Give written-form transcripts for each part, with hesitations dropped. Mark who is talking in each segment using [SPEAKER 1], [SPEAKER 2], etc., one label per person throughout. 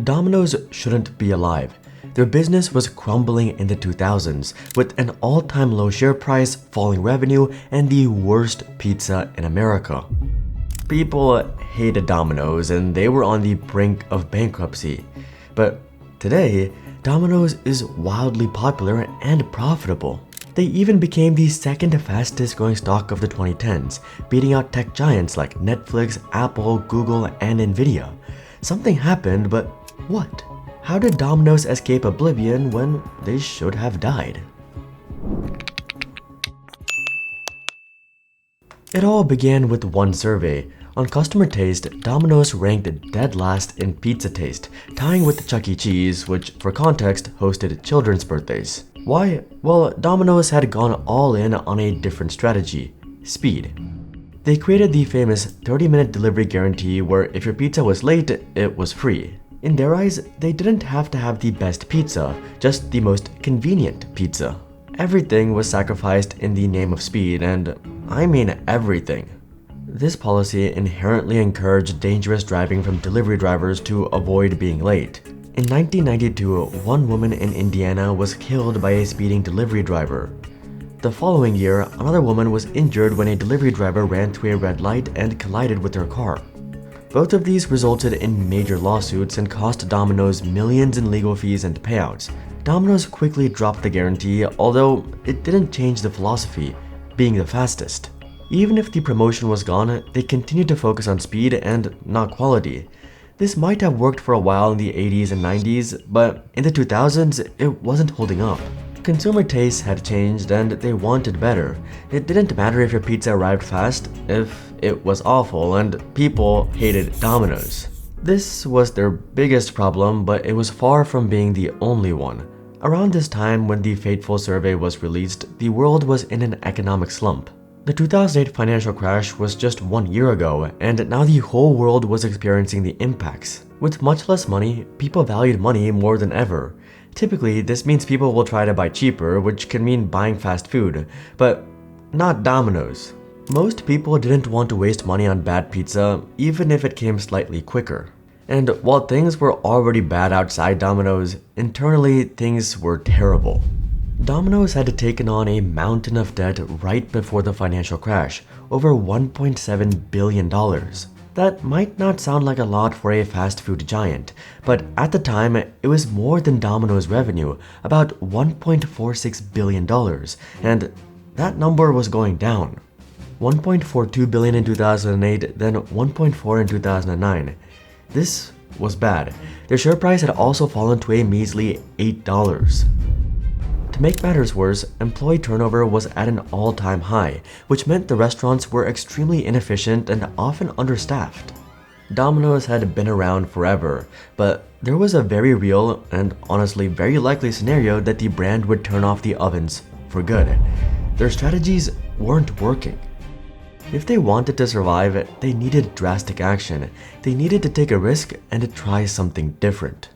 [SPEAKER 1] Domino's shouldn't be alive. Their business was crumbling in the 2000s with an all-time low share price, falling revenue, and the worst pizza in America. People hated Domino's and they were on the brink of bankruptcy. But today, Domino's is wildly popular and profitable. They even became the second fastest growing stock of the 2010s, beating out tech giants like Netflix, Apple, Google, and Nvidia. Something happened, but what? How did Domino's escape oblivion when they should have died? It all began with one survey. On customer taste, Domino's ranked dead last in pizza taste, tying with Chuck E. Cheese, which, for context, hosted children's birthdays. Why? Well, Domino's had gone all in on a different strategy: speed. They created the famous 30-minute delivery guarantee where if your pizza was late, it was free. In their eyes, they didn't have to have the best pizza, just the most convenient pizza. Everything was sacrificed in the name of speed, and I mean everything. This policy inherently encouraged dangerous driving from delivery drivers to avoid being late. In 1992, one woman in Indiana was killed by a speeding delivery driver. The following year, another woman was injured when a delivery driver ran through a red light and collided with her car. Both of these resulted in major lawsuits and cost Domino's millions in legal fees and payouts. Domino's quickly dropped the guarantee, although it didn't change the philosophy, being the fastest. Even if the promotion was gone, they continued to focus on speed and not quality. This might have worked for a while in the 80s and 90s, but in the 2000s, it wasn't holding up. Consumer tastes had changed and they wanted better. It didn't matter if your pizza arrived fast, if it was awful, and people hated Domino's. This was their biggest problem, but it was far from being the only one. Around this time when the fateful survey was released, the world was in an economic slump. The 2008 financial crash was just 1 year ago, and now the whole world was experiencing the impacts. With much less money, people valued money more than ever. Typically, this means people will try to buy cheaper, which can mean buying fast food, but not Domino's. Most people didn't want to waste money on bad pizza, even if it came slightly quicker. And while things were already bad outside Domino's, internally things were terrible. Domino's had taken on a mountain of debt right before the financial crash, over $1.7 billion. That might not sound like a lot for a fast food giant, but at the time, it was more than Domino's revenue, about $1.46 billion, and that number was going down. $1.42 billion in 2008, then $1.4 in 2009. This was bad. Their share price had also fallen to a measly $8. To make matters worse, employee turnover was at an all-time high, which meant the restaurants were extremely inefficient and often understaffed. Domino's had been around forever, but there was a very real and honestly very likely scenario that the brand would turn off the ovens for good. Their strategies weren't working. If they wanted to survive, they needed drastic action. They needed to take a risk and to try something different.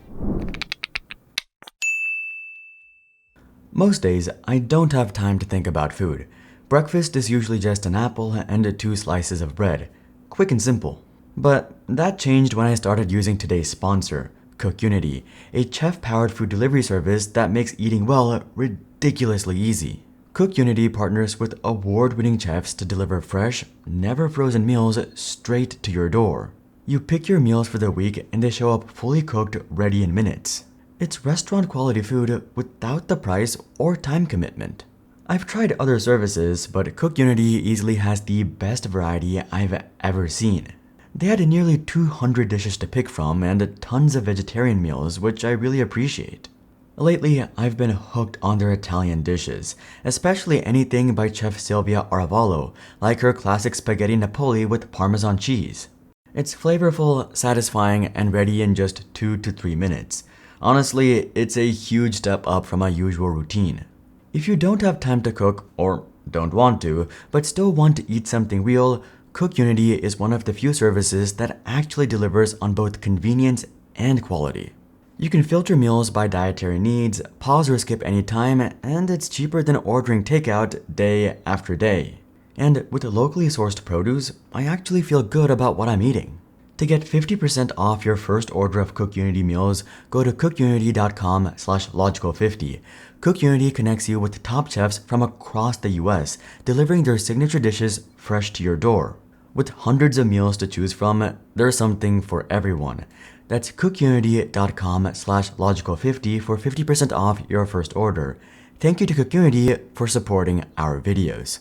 [SPEAKER 1] Most days, I don't have time to think about food. Breakfast is usually just an apple and 2 slices of bread. Quick and simple. But that changed when I started using today's sponsor, CookUnity, a chef-powered food delivery service that makes eating well ridiculously easy. CookUnity partners with award-winning chefs to deliver fresh, never frozen meals straight to your door. You pick your meals for the week and they show up fully cooked, ready in minutes. It's restaurant-quality food without the price or time commitment. I've tried other services, but CookUnity easily has the best variety I've ever seen. They had nearly 200 dishes to pick from and tons of vegetarian meals, which I really appreciate. Lately, I've been hooked on their Italian dishes, especially anything by Chef Silvia Aravallo, like her classic spaghetti Napoli with Parmesan cheese. It's flavorful, satisfying, and ready in just 2 to 3 minutes. Honestly, it's a huge step up from my usual routine. If you don't have time to cook, or don't want to, but still want to eat something real, CookUnity is one of the few services that actually delivers on both convenience and quality. You can filter meals by dietary needs, pause or skip anytime, and it's cheaper than ordering takeout day after day. And with locally sourced produce, I actually feel good about what I'm eating. To get 50% off your first order of CookUnity meals, go to cookunity.com/logical50. CookUnity connects you with top chefs from across the US, delivering their signature dishes fresh to your door. With hundreds of meals to choose from, there's something for everyone. That's cookunity.com/logical50 for 50% off your first order. Thank you to CookUnity for supporting our videos.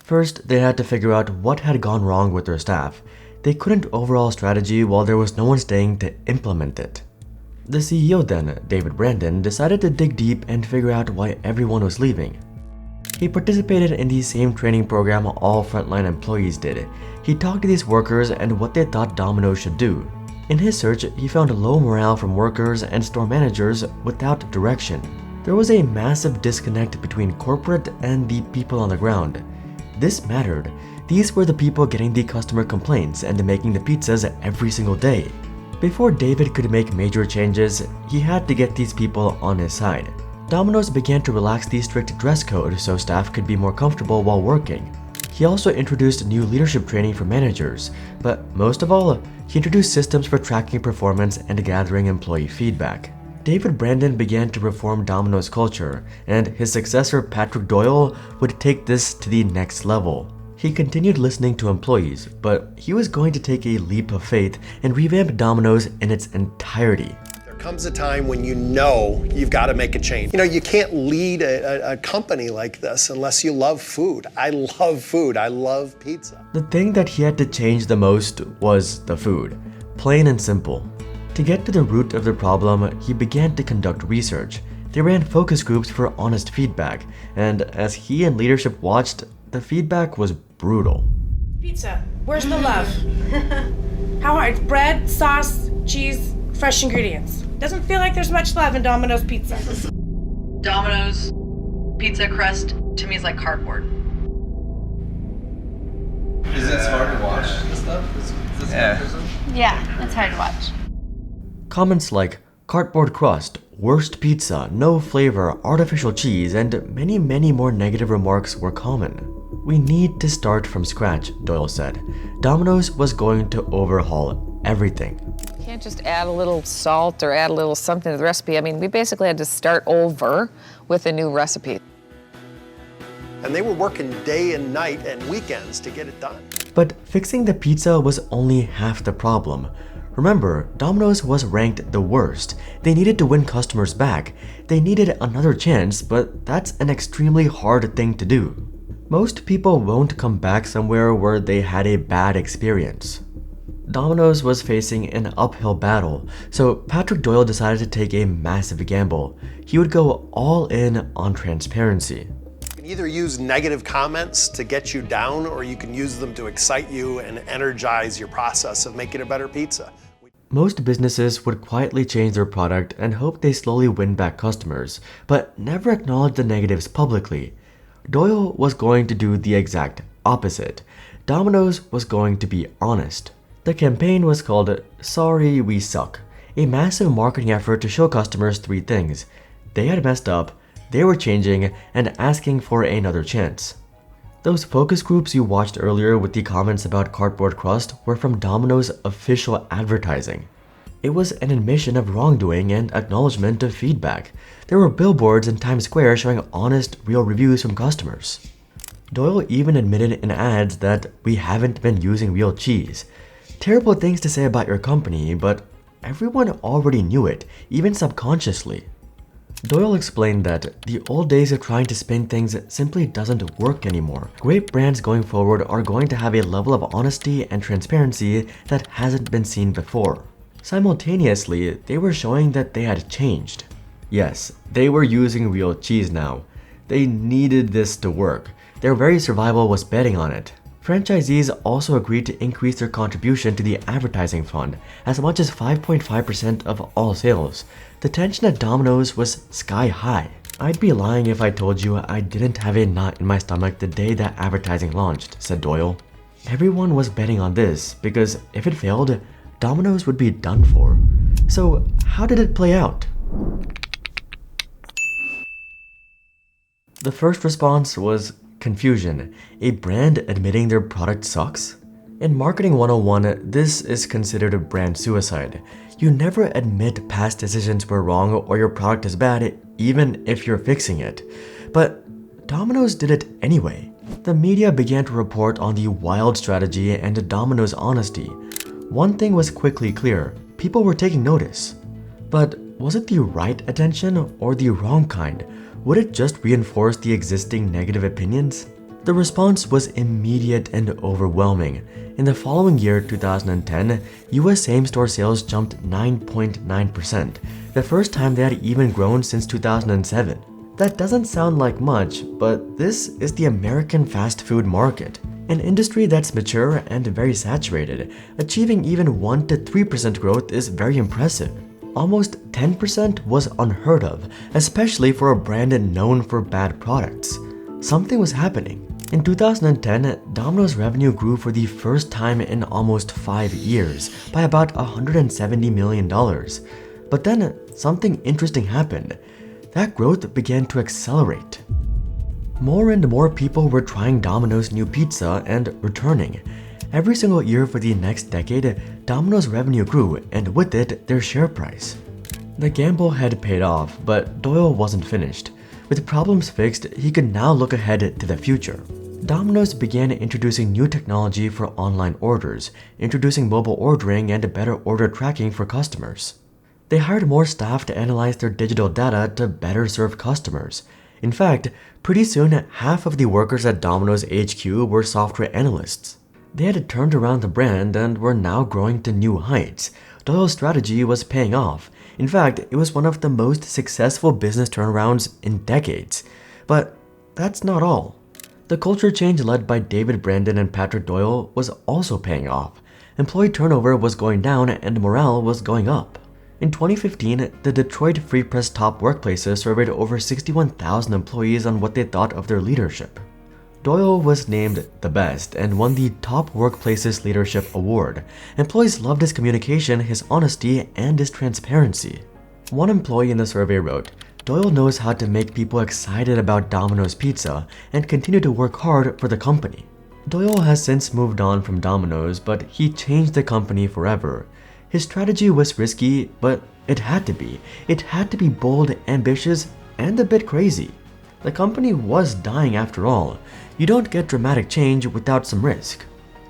[SPEAKER 1] First, they had to figure out what had gone wrong with their staff. They couldn't overhaul strategy while there was no one staying to implement it. The CEO then, David Brandon, decided to dig deep and figure out why everyone was leaving. He participated in the same training program all frontline employees did. He talked to these workers and what they thought Domino should do. In his search, he found low morale from workers and store managers without direction. There was a massive disconnect between corporate and the people on the ground. This mattered. These were the people getting the customer complaints and making the pizzas every single day. Before David could make major changes, he had to get these people on his side. Domino's began to relax the strict dress code so staff could be more comfortable while working. He also introduced new leadership training for managers, but most of all, he introduced systems for tracking performance and gathering employee feedback. David Brandon began to reform Domino's culture, and his successor Patrick Doyle would take this to the next level. He continued listening to employees, but he was going to take a leap of faith and revamp Domino's in its entirety.
[SPEAKER 2] There comes a time when you know you've got to make a change. You can't lead a company like this unless you love food. I love food. I love pizza.
[SPEAKER 1] The thing that he had to change the most was the food. Plain and simple. To get to the root of the problem, he began to conduct research. They ran focus groups for honest feedback, and as he and leadership watched, the feedback was brutal.
[SPEAKER 3] Pizza, where's the love? How hard? Bread, sauce, cheese, fresh ingredients. Doesn't feel like there's much love in Domino's pizza.
[SPEAKER 4] Domino's pizza crust to me is like cardboard.
[SPEAKER 5] Is it hard to watch this stuff?
[SPEAKER 6] Yeah, it's hard to watch.
[SPEAKER 1] Comments like cardboard crust, worst pizza, no flavor, artificial cheese, and many more negative remarks were common. We need to start from scratch, Doyle said. Domino's was going to overhaul everything.
[SPEAKER 7] You can't just add a little salt or add a little something to the recipe. I mean, we basically had to start over with a new recipe.
[SPEAKER 2] And they were working day and night and weekends to get it done.
[SPEAKER 1] But fixing the pizza was only half the problem. Remember, Domino's was ranked the worst. They needed to win customers back. They needed another chance, but that's an extremely hard thing to do. Most people won't come back somewhere where they had a bad experience. Domino's was facing an uphill battle, so Patrick Doyle decided to take a massive gamble. He would go all in on transparency.
[SPEAKER 2] You can either use negative comments to get you down, or you can use them to excite you and energize your process of making a better pizza.
[SPEAKER 1] Most businesses would quietly change their product and hope they slowly win back customers, but never acknowledge the negatives publicly. Doyle was going to do the exact opposite. Domino's was going to be honest. The campaign was called Sorry We Suck, a massive marketing effort to show customers three things. They had messed up, they were changing, and asking for another chance. Those focus groups you watched earlier with the comments about cardboard crust were from Domino's official advertising. It was an admission of wrongdoing and acknowledgement of feedback. There were billboards in Times Square showing honest, real reviews from customers. Doyle even admitted in ads that we haven't been using real cheese. Terrible things to say about your company, but everyone already knew it, even subconsciously. Doyle explained that the old days of trying to spin things simply doesn't work anymore. Great brands going forward are going to have a level of honesty and transparency that hasn't been seen before. Simultaneously, they were showing that they had changed. Yes, they were using real cheese now. They needed this to work. Their very survival was betting on it. Franchisees also agreed to increase their contribution to the advertising fund, as much as 5.5% of all sales. The tension at Domino's was sky high. I'd be lying if I told you I didn't have a knot in my stomach the day that advertising launched, said Doyle. Everyone was betting on this, because if it failed, Domino's would be done for. So how did it play out? The first response was confusion. A brand admitting their product sucks? In Marketing 101, this is considered a brand suicide. You never admit past decisions were wrong or your product is bad, even if you're fixing it. But Domino's did it anyway. The media began to report on the wild strategy and Domino's honesty. One thing was quickly clear: people were taking notice. But was it the right attention or the wrong kind? Would it just reinforce the existing negative opinions? The response was immediate and overwhelming. In the following year, 2010, US same-store sales jumped 9.9%, the first time they had even grown since 2007. That doesn't sound like much, but this is the American fast food market, an industry that's mature and very saturated. Achieving even 1 to 3% growth is very impressive. Almost 10% was unheard of, especially for a brand known for bad products. Something was happening. In 2010, Domino's revenue grew for the first time in almost 5 years by about $170 million. But then something interesting happened. That growth began to accelerate. More and more people were trying Domino's new pizza and returning. Every single year for the next decade, Domino's revenue grew, and with it, their share price. The gamble had paid off, but Doyle wasn't finished. With problems fixed, he could now look ahead to the future. Domino's began introducing new technology for online orders, introducing mobile ordering and better order tracking for customers. They hired more staff to analyze their digital data to better serve customers. In fact, pretty soon, half of the workers at Domino's HQ were software analysts. They had turned around the brand and were now growing to new heights. Doyle's strategy was paying off. In fact, it was one of the most successful business turnarounds in decades. But that's not all. The culture change led by David Brandon and Patrick Doyle was also paying off. Employee turnover was going down and morale was going up. In 2015, the Detroit Free Press Top Workplaces surveyed over 61,000 employees on what they thought of their leadership. Doyle was named the best and won the Top Workplaces Leadership Award. Employees loved his communication, his honesty, and his transparency. One employee in the survey wrote, "Doyle knows how to make people excited about Domino's Pizza and continue to work hard for the company." Doyle has since moved on from Domino's, but he changed the company forever. His strategy was risky, but it had to be. It had to be bold, ambitious, and a bit crazy. The company was dying after all. You don't get dramatic change without some risk.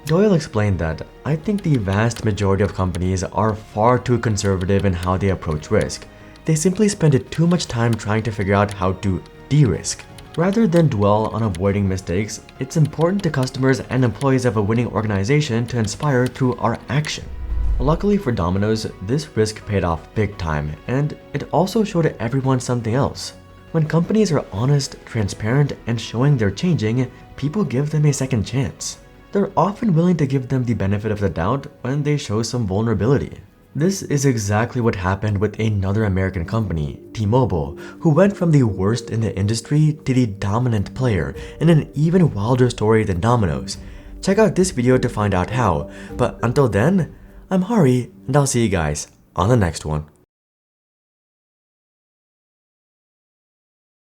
[SPEAKER 1] Doyle explained that, "I think the vast majority of companies are far too conservative in how they approach risk. They simply spend too much time trying to figure out how to de-risk. Rather than dwell on avoiding mistakes, it's important to customers and employees of a winning organization to inspire through our action." Luckily for Domino's, this risk paid off big time, and it also showed everyone something else. When companies are honest, transparent, and showing they're changing, people give them a second chance. They're often willing to give them the benefit of the doubt when they show some vulnerability. This is exactly what happened with another American company, T-Mobile, who went from the worst in the industry to the dominant player in an even wilder story than Domino's. Check out this video to find out how, but until then, I'm Hari, and I'll see you guys on the next one.